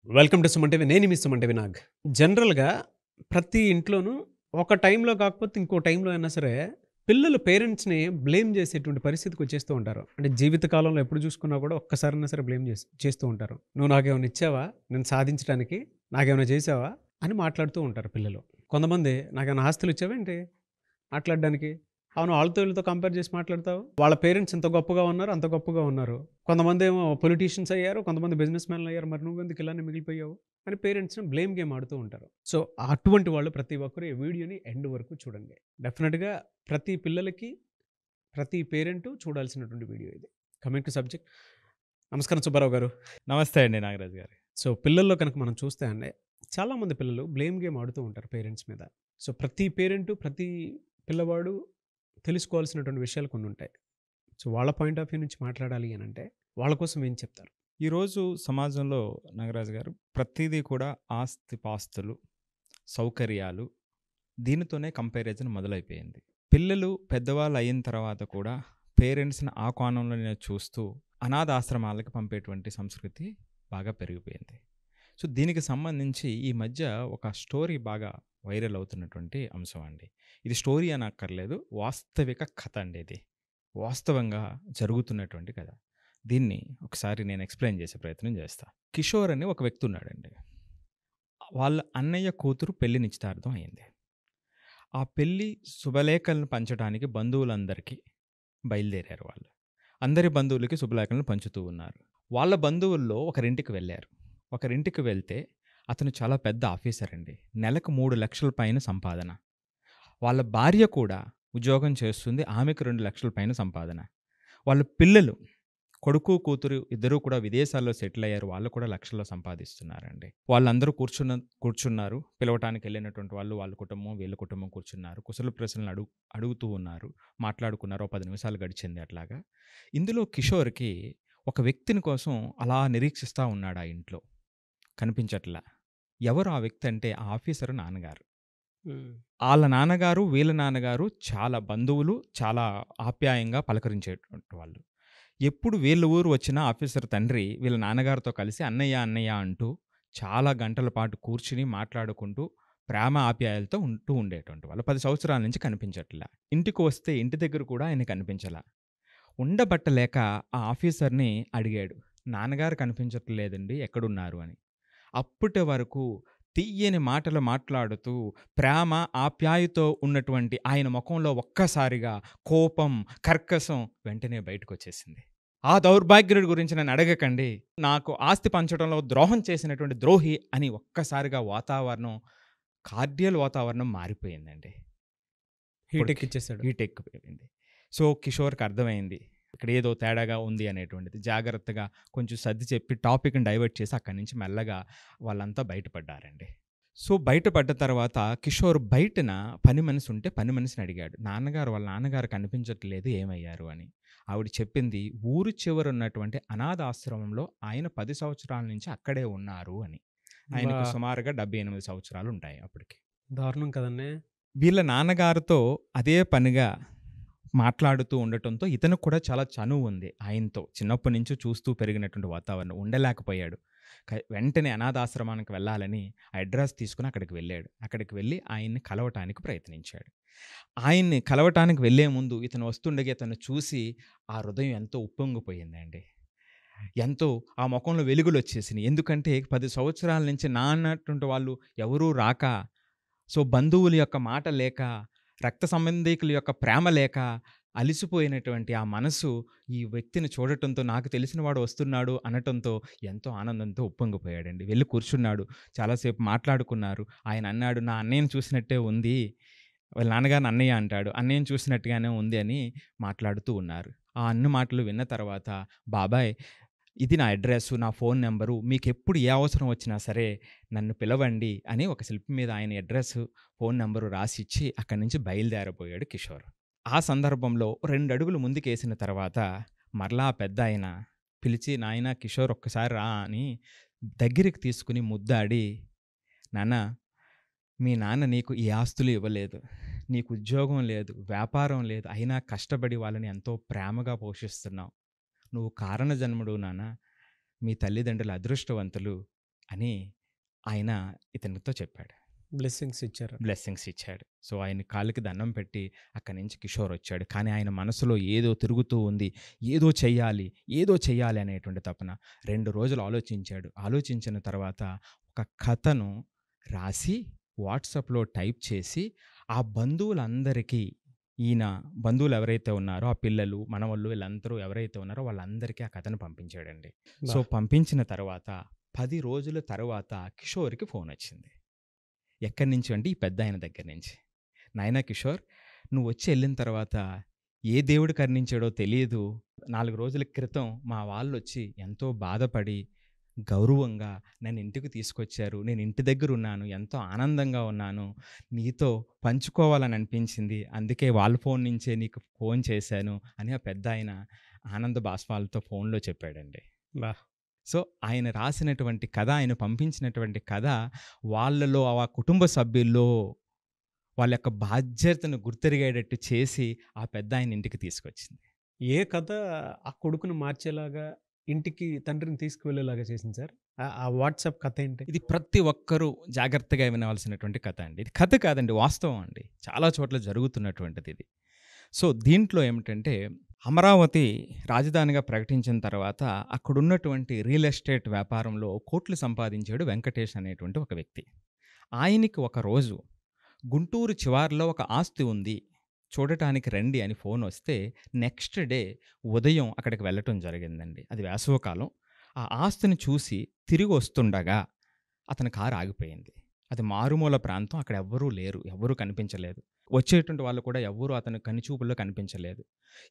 Welcome to Suman TV. నేను మీ Suman TV Nag. జనరల్‌గా ప్రతి ఇంట్లోనూ ఒక టైంలో కాకపోతే ఇంకో టైంలో అయినా సరే పిల్లలు పేరెంట్స్‌ని బ్లేమ్ చేసేటువంటి పరిస్థితికి వచ్చేస్తూ ఉంటారు. అంటే జీవిత కాలంలో ఎప్పుడు చూసుకున్నా కూడా ఒక్కసారైనా సరే బ్లేమ్ చేస్తూ ఉంటారు. "నువ్వు నాకేమైనా ఇచ్చావా? నేను సాధించడానికి? నాకేమైనా చేశావా?" అని మాట్లాడుతూ ఉంటారు పిల్లలు. కొంతమంది "నాకేమైనా ఆస్తులు ఇచ్చావేంటి మాట్లాడడానికి?" అవును. ఆళ్ళతో ఈళ్ళతో కంపేర్ చేసి మాట్లాడతావు. వాళ్ళ పేరెంట్స్ ఇంత గొప్పగా ఉన్నారు, అంత గొప్పగా ఉన్నారు. కొంతమందేమో పొలిటీషియన్స్ అయ్యారు, కొంతమంది బిజినెస్ మ్యాన్‌లు అయ్యారు. మరి నువ్వెందుకు ఇలానే మిగిలిపోయావు అని పేరెంట్స్‌ని బ్లేమ్ గేమ్ ఆడుతూ ఉంటారు. సో, అటువంటి వాళ్ళు ప్రతి ఒక్కరు ఈ వీడియోని ఎండ్ వరకు చూడండి. డెఫినిట్‌గా ప్రతి పిల్లలకి, ప్రతి పేరెంటు చూడాల్సినటువంటి వీడియో ఇది. Coming to subject. నమస్కారం సుబ్బారావు గారు. నమస్తే అండి నాగరాజు గారు. సో, పిల్లల్లో కనుక మనం చూస్తే అండి, చాలామంది పిల్లలు బ్లేమ్ గేమ్ ఆడుతూ ఉంటారు పేరెంట్స్ మీద. సో, ప్రతి పేరెంటు, ప్రతి పిల్లవాడు తెలుసుకోవాల్సినటువంటి విషయాలు కొన్నుంటాయి. సో, వాళ్ళ పాయింట్ ఆఫ్ వ్యూ నుంచి మాట్లాడాలి అనంటే, వాళ్ళ కోసం ఏం చెప్తారు? ఈరోజు సమాజంలో నాగరాజు గారు ప్రతీదీ కూడా ఆస్తిపాస్తులు, సౌకర్యాలు దీనితోనే కంపారిజన్ మొదలైపోయింది. పిల్లలు పెద్దవాళ్ళు అయిన తర్వాత కూడా పేరెంట్స్‌ని ఆ కోణంలోనే చూస్తూ అనాథాశ్రమాలకు పంపేటువంటి సంస్కృతి బాగా పెరిగిపోయింది. సో, దీనికి సంబంధించి ఈ మధ్య ఒక స్టోరీ బాగా వైరల్ అవుతున్నటువంటి అంశం అండి. ఇది స్టోరీ అని అక్కర్లేదు. వాస్తవిక కథ అండి ఇది. వాస్తవంగా జరుగుతున్నటువంటి కథ. దీన్ని ఒకసారి నేను ఎక్స్‌ప్లెయిన్ చేసే ప్రయత్నం చేస్తా. కిషోర్ అని ఒక వ్యక్తి ఉన్నాడండి. వాళ్ళ అన్నయ్య కూతురు పెళ్లి నిశ్చితార్థం అయింది. ఆ పెళ్లి శుభలేఖలను పంచడానికి బంధువులందరికీ బయలుదేరారు వాళ్ళు. అందరి బంధువులకి శుభలేఖలను పంచుతూ ఉన్నారు. వాళ్ళ బంధువుల్లో ఒకరింటికి వెళ్లారు. ఒకరింటికి వెళ్తే అతను చాలా పెద్ద ఆఫీసర్ అండి. నెలకు 3,00,000 పైన సంపాదన. వాళ్ళ భార్య కూడా ఉద్యోగం చేస్తుంది. ఆమెకు 2,00,000 పైన సంపాదన. వాళ్ళ పిల్లలు కొడుకు, కూతురు ఇద్దరూ కూడా విదేశాల్లో సెటిల్ అయ్యారు. వాళ్ళు కూడా లక్షల్లో సంపాదిస్తున్నారండి. వాళ్ళందరూ కూర్చున్నారు. పిలవటానికెళ్ళినటువంటి వాళ్ళు, వాళ్ళ కుటుంబం, వీళ్ళ కుటుంబం కూర్చున్నారు. కుశల ప్రశ్నలు అడుగుతూ ఉన్నారు. మాట్లాడుకున్నారు. ఓ 10 నిమిషాలు గడిచింది అట్లాగా. ఇందులో కిషోర్‌కి ఒక వ్యక్తిని కోసం అలా నిరీక్షిస్తా ఉన్నాడు ఆ ఇంట్లో. కనిపించట్లా. ఎవరు ఆ వ్యక్తి అంటే ఆ ఆఫీసరు నాన్నగారు. హ్మ్. ఆళ్ళ నాన్నగారు, వీళ్ళ నాన్నగారు చాలా బంధువులు, చాలా ఆప్యాయంగా పలకరించేటువంటి వాళ్ళు. ఎప్పుడు వీళ్ళ ఊరు వచ్చినా ఆఫీసర్ తండ్రి వీళ్ళ నాన్నగారితో కలిసి అన్నయ్య, అన్నయ్య అంటూ చాలా గంటల పాటు కూర్చుని మాట్లాడుకుంటూ ప్రేమ ఆప్యాయలతో ఉంటూ ఉండేటువంటి వాళ్ళు. 10 సంవత్సరాల నుంచి కనిపించట్లా. ఇంటికి వస్తే ఇంటి దగ్గర కూడా ఆయన కనిపించలా. ఉండబట్టలేక ఆ ఆఫీసర్‌ని అడిగాడు. "నాన్నగారు కనిపించట్లేదండి ఎక్కడున్నారు" అని. అప్పటి వరకు తియ్యని మాటలు మాట్లాడుతూ ప్రేమ, ఆప్యాయతో ఉన్నటువంటి ఆయన మొఖంలో ఒక్కసారిగా కోపం, కర్కశం వెంటనే బయటకొచ్చేసింది. "ఆ దౌర్భాగ్యుడి గురించి నన్ను అడగకండి. నాకు ఆస్తి పంచడంలో ద్రోహం చేసినటువంటి ద్రోహి" అని ఒక్కసారిగా వాతావరణం కార్డియల్ వాతావరణం మారిపోయిందండి. హీట్ అప్పటికి ఎక్కిచ్చేసాడు. హీట్ ఎక్కిపోయింది. సో, కిషోర్‌కి అర్థమైంది. ఇక్కడ ఏదో తేడాగా ఉంది అనేటువంటిది. జాగ్రత్తగా కొంచెం సర్ది చెప్పి టాపిక్‌ని డైవర్ట్ చేసి అక్కడి నుంచి మెల్లగా వాళ్ళంతా బయటపడ్డారండి. సో, బయటపడ్డ తర్వాత కిషోర్ బయటన పని మనిషి ఉంటే పని మనిషిని అడిగాడు. వాళ్ళ నాన్నగారు కనిపించట్లేదు ఏమయ్యారు అని. ఆవిడ చెప్పింది ఊరు చివరున్నటువంటి అనాథాశ్రమంలో ఆయన 10 సంవత్సరాల నుంచి అక్కడే ఉన్నారు అని. అబ్బా! ఆయనకు సుమారుగా 78 సంవత్సరాలుంటాయి అప్పటికి. దారుణం కదండీ! వీళ్ళ నాన్నగారితో అదే పనిగా మాట్లాడుతూ ఉండటంతో ఇతనికి కూడా చాలా చనువు ఉంది ఆయనతో. చిన్నప్పటి నుంచి చూస్తూ పెరిగినటువంటి వాతావరణం. ఉండలేకపోయాడు. వెంటనే అనాథాశ్రమానికి వెళ్ళాలని ఆ అడ్రెస్ తీసుకొని అక్కడికి వెళ్ళాడు. అక్కడికి వెళ్ళి ఆయన్ని కలవటానికి ప్రయత్నించాడు. ఆయన్ని కలవటానికి వెళ్ళే ముందు ఇతను వస్తుండగా ఇతన్ని చూసి ఆ హృదయం ఎంతో ఉప్పొంగిపోయిందండి. ఎంతో ఆ మొఖంలో వెలుగులొచ్చేసినియి. ఎందుకంటే 10 సంవత్సరాల నుంచి అన్నటువంటి వాళ్ళు ఎవరూ రాక, సో, బంధువుల యొక్క మాట లేక, రక్త సంబంధీకుల యొక్క ప్రేమ లేక, అలిసిపోయినటువంటి ఆ మనసు ఈ వ్యక్తిని చూడటంతో నాకు తెలిసిన వాడు వస్తున్నాడు అనటంతో ఎంతో ఆనందంతో ఉప్పొంగిపోయాడండి. వెళ్లి కూర్చున్నాడు. చాలాసేపు మాట్లాడుకున్నారు. ఆయన అన్నాడు, "నా అన్నయ్యని చూసినట్టే ఉంది." వాళ్ళ నాన్నగారిని అన్నయ్య అంటాడు. "అన్నయ్యని చూసినట్టుగానే ఉంది" అని మాట్లాడుతూ ఉన్నారు. ఆ అన్ని మాటలు విన్న తర్వాత, "బాబాయ్ ఇది నా అడ్రెస్సు, నా ఫోను నంబరు. మీకెప్పుడు ఏ అవసరం వచ్చినా సరే నన్ను పిలవండి" అని ఒక స్లిప్ మీద ఆయన అడ్రెస్సు, ఫోను నంబరు రాసిచ్చి అక్కడి నుంచి బయలుదేరబోయాడు కిషోర్. ఆ సందర్భంలో 2 అడుగులు ముందుకేసిన తర్వాత మరలా ఆ పెద్దాయన పిలిచి, "నాయనా కిషోర్ ఒక్కసారి రా" అని దగ్గరికి తీసుకొని ముద్దాడి, "నాన్న మీ నాన్న నీకు ఏ ఆస్తులు ఇవ్వలేదు. నీకు ఉద్యోగం లేదు, వ్యాపారం లేదు. అయినా కష్టపడి వాళ్ళని ఎంతో ప్రేమగా పోషిస్తున్నావు. నువ్వు కారణ జన్ముడు నాన్న. మీ తల్లిదండ్రులు అదృష్టవంతులు" అని ఆయన ఇతనితో చెప్పాడు. బ్లెస్సింగ్స్ ఇచ్చారు. బ్లెస్సింగ్స్ ఇచ్చాడు. సో, ఆయన కాళ్ళకి దండం పెట్టి అక్కడి నుంచి కిషోర్ వచ్చాడు. కానీ ఆయన మనసులో ఏదో తిరుగుతూ ఉంది. ఏదో చెయ్యాలి, ఏదో చెయ్యాలి అనేటువంటి తపన. 2 రోజులు ఆలోచించాడు. ఆలోచించిన తర్వాత ఒక కథను రాసి వాట్సాప్‌లో టైప్ చేసి ఆ బంధువులందరికీ, ఈయన బంధువులు ఎవరైతే ఉన్నారో ఆ పిల్లలు, మనవళ్ళు వీళ్ళందరూ ఎవరైతే ఉన్నారో వాళ్ళందరికీ ఆ కథను పంపించాడండి. సో, వాహ్! పంపించిన తర్వాత 10 రోజుల తర్వాత కిషోర్‌కి ఫోనొచ్చింది. ఎక్కడి నుంచి అంటే ఈ పెద్దాయన దగ్గర నుంచి. నాయనా కిషోర్, నువ్వొచ్చి ఎళ్ళిన తర్వాత ఏ దేవుడు కరుణించాడో తెలీదు. 4 రోజుల క్రితం మా వాళ్ళొచ్చి ఎంతో బాధపడి, గౌరవంగా నన్ను ఇంటికి తీసుకొచ్చారు. నేను ఇంటి దగ్గరున్నాను. ఎంతో ఆనందంగా ఉన్నాను. నీతో పంచుకోవాలని అనిపించింది. అందుకే వాళ్ళ ఫోన్ నుంచే నీకు ఫోన్ చేశాను అని ఆ పెద్దాయన ఆనంద బాష్పాలతో ఫోన్‌లో చెప్పాడండి. వాహ్! సో, ఆయన రాసినటువంటి కథ, ఆయన పంపించినటువంటి కథ వాళ్ళలో ఆ కుటుంబ సభ్యుల్లో వాళ్ళ యొక్క బాధ్యతను గుర్తెరిగేటట్టు చేసి ఆ పెద్దాయన ఇంటికి తీసుకొచ్చింది. ఏ కథ ఆ కొడుకుని మార్చేలాగా, ఇంటికి తండ్రిని తీసుకువెళ్ళేలాగా చేసింది సార్? ఆ వాట్సాప్ కథ ఏంటి? ఇది ప్రతి ఒక్కరూ జాగ్రత్తగా వినవలసినటువంటి కథ అండి. ఇది కథ కాదండి, వాస్తవం అండి. చాలా చోట్ల జరుగుతున్నటువంటిదిది. సో, దీంట్లో ఏమిటంటే అమరావతి రాజధానిగా ప్రకటించిన తర్వాత అక్కడున్నటువంటి రియల్ ఎస్టేట్ వ్యాపారంలో కోట్లు సంపాదించాడు వెంకటేష్ అనేటువంటి ఒక వ్యక్తి. ఆయనకి ఒకరోజు గుంటూరు చివారులో ఒక ఆస్తి ఉంది, చూడటానికి రండి అని ఫోనొస్తే నెక్స్ట్ డే ఉదయం అక్కడికి వెళ్ళటం జరిగిందండి. అది వేసవికాలం. ఆ ఆస్తిని చూసి తిరిగొస్తుండగా అతని కారు ఆగిపోయింది. అది మారుమూల ప్రాంతం. అక్కడ ఎవ్వరూ లేరు. ఎవ్వరూ కనిపించలేదు. వచ్చేటువంటి వాళ్ళు కూడా ఎవ్వరూ అతని కనుచూపుల్లో కనిపించలేదు.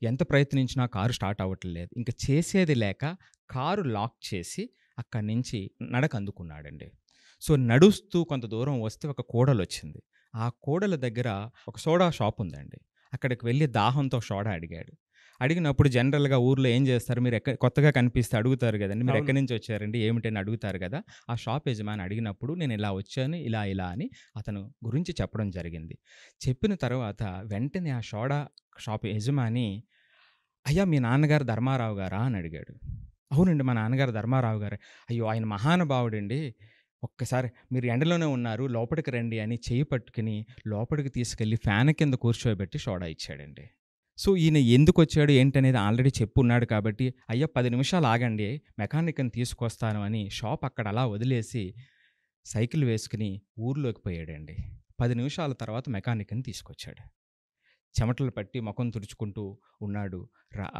ఎంత ప్రయత్నించినా కారు స్టార్ట్ అవ్వట్లేదు. ఇంక చేసేది లేక కారు లాక్ చేసి అక్కడి నుంచి నడకందుకున్నాడండి. సో, నడుస్తూ కొంత దూరం వస్తే ఒక కూడలొచ్చింది. ఆ కూడల దగ్గర ఒక సోడా షాప్ ఉందండి. అక్కడికి వెళ్లి దాహంతో సోడా అడిగాడు. అడిగినప్పుడు జనరల్‌గా ఊర్లో ఏం చేస్తారు, మీరు కొత్తగా కనిపిస్తే అడుగుతారు గదండీ! మీరు అవును. ఎక్కడి నుంచి వచ్చారండి, ఏమిటని అడుగుతారు గదా! ఆ షాప్ యజమాని అడిగినప్పుడు నేను ఇలా వచ్చాను, ఇలా అని అతను గురించి చెప్పడం జరిగింది. చెప్పిన తర్వాత వెంటనే ఆ సోడా షాప్ యజమాని, "అయ్యా! మీ నాన్నగారు ధర్మారావు గారా?" అని అడిగాడు. "అవునండి, మా నాన్నగారు ధర్మారావు గారే." "అయ్యో! ఆయన మహానుభావుడండి. ఒక్కసారి మీరు ఎండలోనే ఉన్నారు, లోపలికి రండి" అని చెయ్యి పట్టుకుని లోపలికి తీసుకెళ్ళి ఫ్యాన్ కింద కూర్చోబెట్టి సోడా ఇచ్చాడండి. సో, ఈయన ఎందుకొచ్చాడు ఏంటనేది ఆల్రెడీ చెప్పున్నాడు కాబట్టి, "అయ్యా! 10 నిమిషాలు ఆగండి, మెకానిక్‌ని తీసుకొస్తాను" అని షాప్ అక్కడ అలా వదిలేసి సైకిల్ వేసుకుని ఊర్లోకి పోయాడండి. 10 నిమిషాల తర్వాత మెకానిక్‌ని తీసుకొచ్చాడు. చెమటలు పట్టి మొఖం తుడుచుకుంటూ ఉన్నాడు.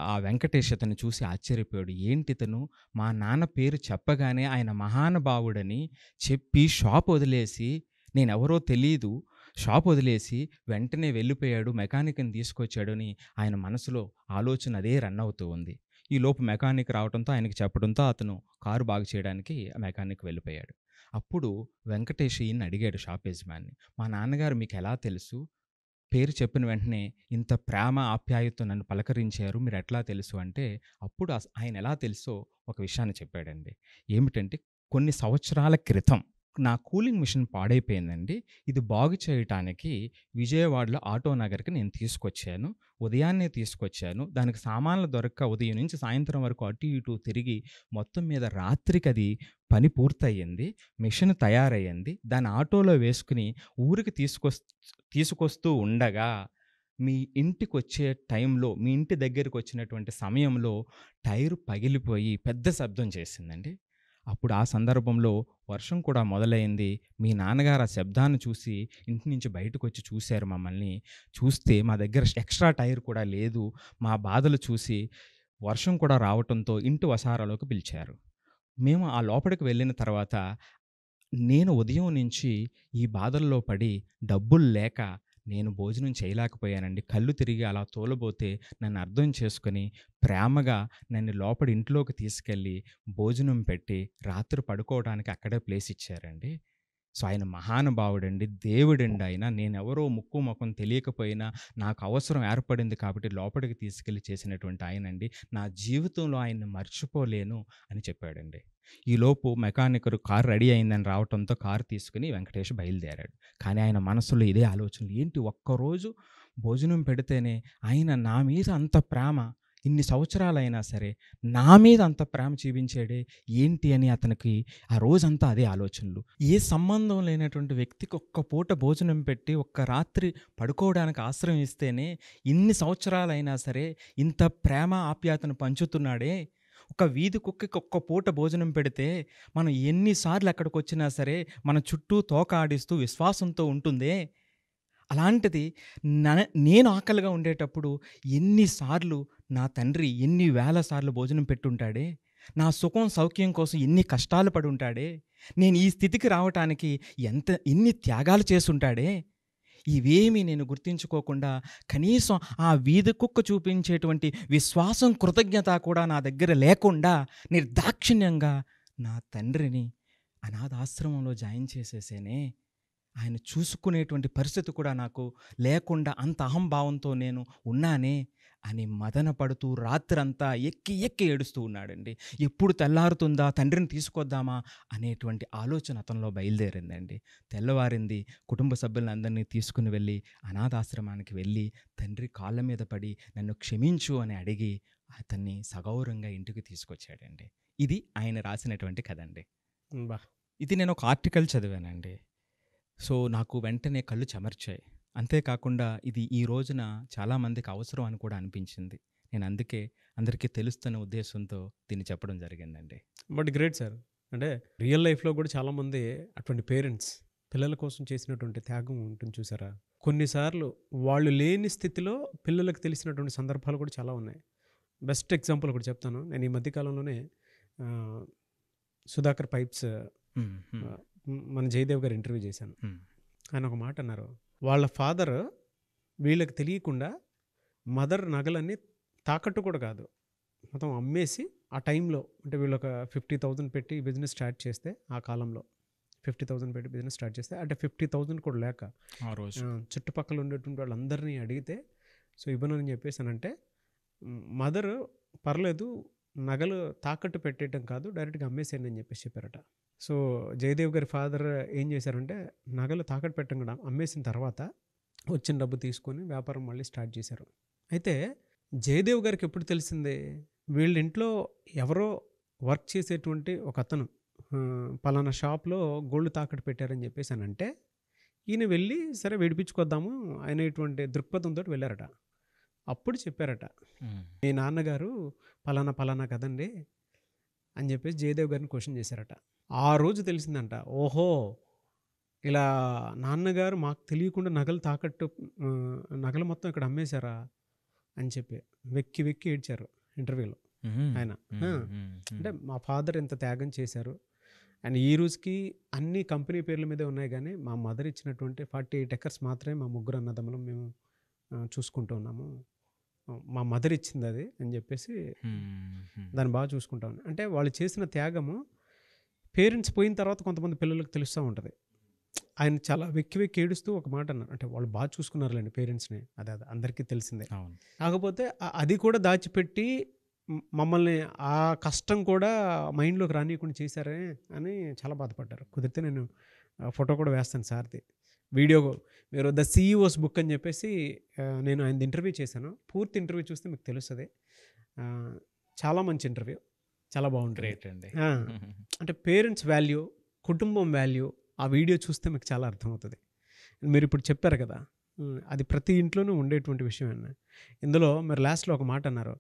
ఆ వెంకటేష్ అతన్ని చూసి ఆశ్చర్యపోయాడు. ఏంటితను మా నాన్న పేరు చెప్పగానే ఆయన మహానుభావుడని చెప్పి షాప్ వదిలేసి, నేనెవరో తెలీదు, షాప్ వదిలేసి వెంటనే వెళ్ళిపోయాడు, మెకానిక్‌ని తీసుకొచ్చాడని ఆయన మనసులో ఆలోచన అదే రన్ అవుతూ ఉంది. ఈలోపు మెకానిక్ రావటంతో ఆయనకి చెప్పడంతో అతను కారు బాగు చేయడానికి ఆ మెకానిక్ వెళ్ళిపోయాడు. అప్పుడు వెంకటేష్ ఈయన్ని అడిగాడు షాప్ యజమాని, "మా నాన్నగారు మీకెలా తెలుసు? పేరు చెప్పిన వెంటనే ఇంత ప్రేమ, ఆప్యాయతతో నన్ను పలకరించారు. మీరెట్లా తెలుసు?" అంటే అప్పుడు ఆయనెలా తెలుసో ఒక విషయాన్ని చెప్పాడండి. ఏమిటంటే, కొన్ని సంవత్సరాల క్రితం నా కూలింగ్ మిషన్ పాడైపోయిందండి. ఇది బాగు చేయటానికి విజయవాడలో ఆటో నగర్‌కి నేను తీసుకొచ్చాను. ఉదయాన్నే తీసుకొచ్చాను. దానికి సామాన్లు దొరక్క ఉదయం నుంచి సాయంత్రం వరకు అటు ఇటు తిరిగి మొత్తం మీద రాత్రికది పని పూర్తయింది. మిషన్ తయారయ్యింది. దాన్ని ఆటోలో వేసుకొని ఊరికి తీసుకొస్తూ ఉండగా మీ ఇంటికొచ్చే టైంలో, మీ ఇంటి దగ్గరికొచ్చినటువంటి సమయంలో టైరు పగిలిపోయి పెద్ద శబ్దం చేసిందండి. అప్పుడు ఆ సందర్భంలో వర్షం కూడా మొదలైంది. మీ నాన్నగారు ఆ శబ్దాన్ని చూసి ఇంటి నుంచి బయటకొచ్చి చూసారు మమ్మల్ని. చూస్తే మా దగ్గర ఎక్స్‌ట్రా టైర్ కూడా లేదు. మా బాధలు చూసి వర్షం కూడా రావటంతో ఇంటి వసారాలోకి పిలిచారు. మేము ఆ లోపలికి వెళ్ళిన తర్వాత నేను ఉదయం నుంచి ఈ బాధల్లో పడి డబ్బులు లేక నేను భోజనం చేయలేకపోయానండి. కళ్ళు తిరిగి అలా తూలబోతే నన్ను అర్థం చేసుకొని ప్రేమగా నన్ను లోపలి ఇంట్లోకి తీసుకెళ్ళి భోజనం పెట్టి రాత్రి పడుకోవడానికి అక్కడే ప్లేస్ ఇచ్చారండి. సో, ఆయన మహానుభావుడండి. దేవుడండి ఆయన. నేనెవరో ముక్కు మొఖం తెలియకపోయినా నాకు అవసరం ఏర్పడింది కాబట్టి లోపలికి తీసుకెళ్ళి చేసినటువంటి ఆయనండి. నా జీవితంలో ఆయన్ని మర్చిపోలేను అని చెప్పాడండి. ఈలోపు మెకానికరు కారు రెడీ అయిందని రావటంతో కారు తీసుకొని వెంకటేష్ బయలుదేరాడు. కానీ ఆయన మనసులో ఇదే ఆలోచనలు. ఏంటి ఒక్కరోజు భోజనం పెడితేనే ఆయన నా మీద అంత ప్రేమ, ఇన్ని సంవత్సరాలైనా సరే నా మీద అంత ప్రేమ చూపించాడే ఏంటి అని అతనికి ఆ రోజంతా అదే ఆలోచనలు. ఏ సంబంధం లేనటువంటి వ్యక్తికి ఒక్క పూట భోజనం పెట్టి ఒక్క రాత్రి పడుకోవడానికి ఆశ్రయం ఇస్తేనే ఇన్ని సంవత్సరాలైనా సరే ఇంత ప్రేమ ఆప్యాయతను పంచుతున్నాడే. ఒక వీధి కుక్కకి ఒక్క పూట భోజనం పెడితే మనం ఎన్నిసార్లు అక్కడికొచ్చినా సరే మన చుట్టూ తోక ఆడిస్తూ విశ్వాసంతో ఉంటుందే. అలాంటిది నేను ఆకలిగా ఉండేటప్పుడు ఎన్నిసార్లు నా తండ్రి ఎన్ని వేల సార్లు భోజనం పెట్టుంటాడే. నా సుఖం సౌఖ్యం కోసం ఎన్ని కష్టాలు పడుంటాడే. నేను ఈ స్థితికి రావటానికి ఎన్ని త్యాగాలు చేసుంటాడే. ఇవేమీ నేను గుర్తించుకోకుండా కనీసం ఆ వీధి కుక్క చూపించేటువంటి విశ్వాసం, కృతజ్ఞత కూడా నా దగ్గర లేకుండా నిర్దాక్షిణ్యంగా నా తండ్రిని అనాథాశ్రమంలో జాయిన్ చేసేసేనే. ఆయన చూసుకునేటువంటి పరిస్థితి కూడా నాకు లేకుండా అంత అహంభావంతో నేను ఉన్నానే అని మదన పడుతూ రాత్రంతా ఎక్కి ఎక్కి ఏడుస్తూ ఉన్నాడండి. ఎప్పుడు తెల్లారుతుందా, తండ్రిని తీసుకొద్దామా అనేటువంటి ఆలోచన అతనిలో బయలుదేరిందండి. తెల్లవారింది. కుటుంబ సభ్యులందరినీ తీసుకుని వెళ్ళి అనాథాశ్రమానికి వెళ్ళి తండ్రి కాళ్ళ మీద పడి నన్ను క్షమించు అని అడిగి అతన్ని సగౌరవంగా ఇంటికి తీసుకొచ్చాడండి. ఇది ఆయన రాసినటువంటి కథ అండి. బా! ఇది నేను ఒక ఆర్టికల్ చదివానండి. సో నాకు వెంటనే కళ్ళు చెమర్చాయి. అంతేకాకుండా ఇది ఈ రోజున చాలామందికి అవసరం అని కూడా అనిపించింది. నేను అందుకే అందరికీ తెలుస్తున్న ఉద్దేశంతో దీన్ని చెప్పడం జరిగిందండి. But great sir. అంటే రియల్ లైఫ్లో కూడా చాలామంది అటువంటి పేరెంట్స్ పిల్లల కోసం చేసినటువంటి త్యాగం ఉంటుంది చూసారా. కొన్నిసార్లు వాళ్ళు లేని స్థితిలో పిల్లలకు తెలిసినటువంటి సందర్భాలు కూడా చాలా ఉన్నాయి. బెస్ట్ ఎగ్జాంపుల్ ఒకటి చెప్తాను. నేను ఈ మధ్యకాలంలోనే సుధాకర్ పైప్స్ మన జయదేవ్ గారు ఇంటర్వ్యూ చేశాను. ఆయన ఒక మాట అన్నారు. వాళ్ళ ఫాదర్ వీళ్ళకి తెలియకుండా మదర్ నగలన్నీ తాకట్టు కూడా కాదు, మొత్తం అమ్మేసి ఆ టైంలో, అంటే వీళ్ళు ఒక 50,000 పెట్టి బిజినెస్ స్టార్ట్ చేస్తే, ఆ కాలంలో 50,000 పెట్టి బిజినెస్ స్టార్ట్ చేస్తే, అంటే 50,000 కూడా లేక ఆ రోజు చుట్టుపక్కల ఉండేటువంటి వాళ్ళందరినీ అడిగితే సో ఇవ్వనని చెప్పేసానంటే, మదర్ పర్లేదు నగలు తాకట్టు పెట్టేయటం కాదు, డైరెక్ట్గా అమ్మేసేయండి అని చెప్పేసి చెప్పారట. సో జయదేవ్ గారి ఫాదర్ ఏం చేశారంటే నగలు తాకట్టు పెట్టడం కూడా అమ్మేసిన తర్వాత వచ్చిన డబ్బు తీసుకొని వ్యాపారం మళ్ళీ స్టార్ట్ చేశారు. అయితే జయదేవ్ గారికి ఎప్పుడు తెలిసిందే, వీళ్ళ ఇంట్లో ఎవరో వర్క్ చేసేటువంటి ఒక అతను పలానా షాప్లో గోల్డ్ తాకట్టు పెట్టారని చెప్పేసి అని అంటే, ఈయన వెళ్ళి సరే విడిపించుకొద్దాము అనేటువంటి దృక్పథంతో వెళ్ళారట. అప్పుడు చెప్పారట, మీ నాన్నగారు పలానా కదండి అని చెప్పేసి జయదేవ్ గారిని క్వశ్చన్ చేశారట. ఆ రోజు తెలిసిందంట, ఓహో ఇలా నాన్నగారు మాకు తెలియకుండా నగలు తాకట్టు నగలు మొత్తం ఇక్కడ అమ్మేశారా అని చెప్పి వెక్కి వెక్కి ఏడ్చారు ఇంటర్వ్యూలో ఆయన. అంటే మా ఫాదర్ ఎంత త్యాగం చేశారు అండ్ ఈ రోజుకి అన్ని కంపెనీ పేర్ల మీదే ఉన్నాయి, కానీ మా మదర్ ఇచ్చినటువంటి 48 acres మాత్రమే మా ముగ్గురు అన్నదమ్ములం మేము చూసుకుంటూ ఉన్నాము, మా మదర్ ఇచ్చింది అది అని చెప్పేసి దాన్ని బాగా చూసుకుంటాం. అంటే వాళ్ళు చేసిన త్యాగము పేరెంట్స్ పోయిన తర్వాత కొంతమంది పిల్లలకు తెలుస్తూ ఉంటుంది. ఆయన చాలా వెక్కి వెక్కి ఏడుస్తూ ఒక మాట అన్నారు, అంటే వాళ్ళు బాగా చూసుకున్నారులేండి పేరెంట్స్ని, అదే అందరికీ తెలిసిందే. కాకపోతే అది కూడా దాచిపెట్టి మమ్మల్ని ఆ కష్టం కూడా మైండ్లోకి రానియకుండా చేశారే అని చాలా బాధపడ్డారు. కుదిరితే నేను ఫోటో కూడా వేస్తాను సార్ది, వీడియో. మీరు ద CEO బుక్ అని చెప్పేసి నేను ఆయన ఇంటర్వ్యూ చేశాను. పూర్తి ఇంటర్వ్యూ చూస్తే మీకు తెలుస్తుంది. చాలా మంచి ఇంటర్వ్యూ, చాలా బాగుంటుంది. అంటే పేరెంట్స్ వాల్యూ, కుటుంబం వాల్యూ ఆ వీడియో చూస్తే మీకు చాలా అర్థమవుతుంది. మీరు ఇప్పుడు చెప్పారు కదా, అది ప్రతి ఇంట్లోనూ ఉండేటువంటి విషయం అన్న. ఇందులో మీరు లాస్ట్లో ఒక మాట అన్నారు,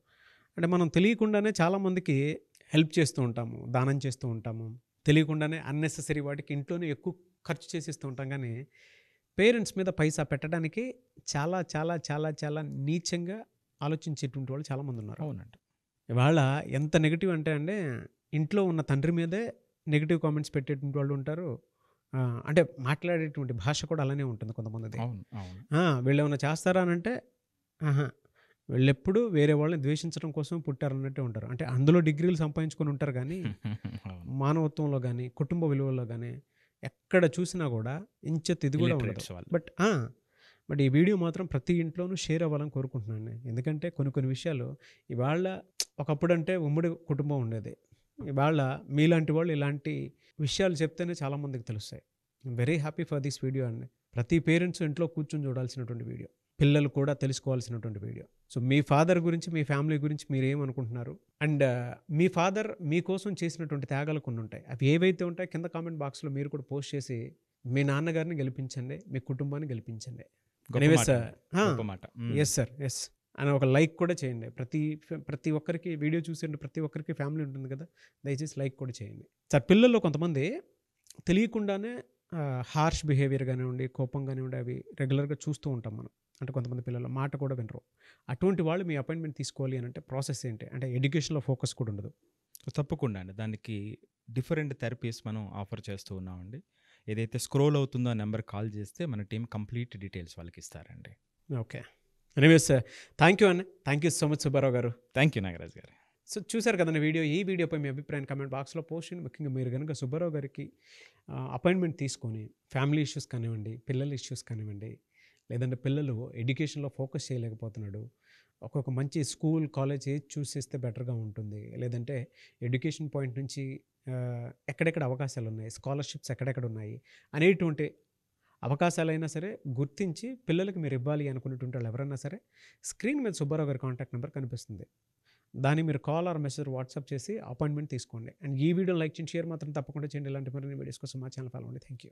అంటే మనం తెలియకుండానే చాలామందికి హెల్ప్ చేస్తూ ఉంటాము, దానం చేస్తూ ఉంటాము, తెలియకుండానే అన్నెసెసరీ వాటికి ఇంట్లోనే ఎక్కువ ఖర్చు చేసేస్తూ ఉంటాం. కానీ పేరెంట్స్ మీద పైసా పెట్టడానికి చాలా చాలా చాలా చాలా నీచంగా ఆలోచించేటువంటి వాళ్ళు చాలామంది ఉన్నారు. అవునండి. ఇవాళ ఎంత నెగిటివ్ అంటే ఇంట్లో ఉన్న తండ్రి మీదే నెగిటివ్ కామెంట్స్ పెట్టేటువంటి వాళ్ళు ఉంటారు. అంటే మాట్లాడేటువంటి భాష కూడా అలానే ఉంటుంది కొంతమందిది. వీళ్ళు ఏమైనా చేస్తారా అని అంటే వీళ్ళెప్పుడు వేరే వాళ్ళని ద్వేషించడం కోసం పుట్టారన్నట్టే ఉంటారు. అంటే అందులో డిగ్రీలు సంపాదించుకొని ఉంటారు, కానీ మానవత్వంలో కానీ కుటుంబ విలువల్లో కానీ ఎక్కడ చూసినా కూడా ఇంచెత్తు ఇది కూడా ఉండదు. బట్ ఈ వీడియో మాత్రం ప్రతి ఇంట్లోనూ షేర్ అవ్వాలని కోరుకుంటున్నాను. ఎందుకంటే కొన్ని విషయాలు ఇవాళ ఒకప్పుడు అంటే ఉమ్మడి కుటుంబం ఉండేది, ఇవాళ మీలాంటి వాళ్ళు ఇలాంటి విషయాలు చెప్తేనే చాలామందికి తెలుస్తాయి. Very happy for this video అండి. ప్రతి పేరెంట్స్ ఇంట్లో కూర్చొని చూడాల్సినటువంటి వీడియో. పిల్లలు కూడా తెలుసుకోవాల్సినటువంటి వీడియో. సో, మీ ఫాదర్ గురించి, మీ ఫ్యామిలీ గురించి మీరేమనుకుంటున్నారు? అండ్ మీ ఫాదర్ మీకోసం చేసినటువంటి త్యాగాలు కొన్నుంటాయి. అవి ఏవైతే ఉంటాయో కింద కామెంట్ బాక్స్‌లో మీరు కూడా పోస్ట్ చేసి, మీ నాన్నగారిని గెలిపించండి, మీ కుటుంబాన్ని గెలిపించండి. గొప్ప ఎనీవేస్ మాట అండి. ఆ! గొప్ప మాట. Yes sir. యెస్. అని ఒక లైక్ కూడా చేయండి. ప్రతి ఒక్కరికి వీడియో చూసే ప్రతి ఒక్కరికి ఫ్యామిలీ ఉంటుంది కదా! దయచేసి లైక్ కూడా చేయండి. సార్, పిల్లల్లో కొంతమంది తెలియకుండానే హార్ష్ బిహేవియర్ గానివ్వండి, కోపం గానివ్వండి, అవి రెగ్యులర్‌గా చూస్తూ ఉంటాం మనం. అంటే కొంతమంది పిల్లలు మాట కూడా వినరు. అటువంటి వాళ్ళు మీ అపాయింట్‌మెంట్ తీసుకోవాలి అనంటే ప్రాసెస్ ఏంటి? అంటే ఎడ్యుకేషన్‌లో ఫోకస్ కూడా ఉండదు. తప్పకుండా అండి. దానికి డిఫరెంట్ థెరపీస్ మనం ఆఫర్ చేస్తూ ఉన్నామండి. ఏదైతే స్క్రోల్ అవుతుందో ఆ నెంబర్‌కి కాల్ చేస్తే మన టీమ్ కంప్లీట్ డీటెయిల్స్ వాళ్ళకిస్తారండి. ఓకే. ఎనీవేస్ థ్యాంక్ యూ అండి. Thank you so much Subbarao garu. Thank you Nagaraj గారు. సో, చూసారు కదండీ వీడియో. ఈ వీడియోపై మీ అభిప్రాయాన్ని కామెంట్ బాక్స్‌లో పోస్ట్ చేయండి. ముఖ్యంగా మీరు గనుక సుబ్బారావు గారికి అపాయింట్‌మెంట్ తీసుకొని ఫ్యామిలీ ఇష్యూస్ కానివ్వండి, పిల్లల ఇష్యూస్ కానివ్వండి, లేదంటే పిల్లలు ఎడ్యుకేషన్‌లో ఫోకస్ చేయలేకపోతున్నాడు. ఒక్కొక్క మంచి స్కూల్, కాలేజ్ ఏది చూస్ చేస్తే బెటర్‌గా ఉంటుంది. లేదంటే ఎడ్యుకేషన్ పాయింట్ నుంచి ఎక్కడెక్కడ అవకాశాలున్నాయి, స్కాలర్‌షిప్స్ ఎక్కడెక్కడున్నాయి అనేటువంటి అవకాశాలైనా సరే గుర్తించి పిల్లలకి మీరు ఇవ్వాలి అనుకునేటువంటి వాళ్ళు ఎవరైనా సరే స్క్రీన్ మీద సుబ్బారావు గారి కాంటాక్ట్ నెంబర్ కనిపిస్తుంది. దాన్ని మీరు కాల్ ఆర్ మెసేజ్ వాట్సాప్ చేసి అపాయింట్‌మెంట్ తీసుకోండి. అండ్ ఈ వీడియోని లైక్ చేయండి, షేర్ మాత్రం తప్పకుండా చేయండి. ఇలాంటి మరిన్ని వీడియోస్ కోసం మా ఛానల్ ఫాలో అవ్వండి. Thank you.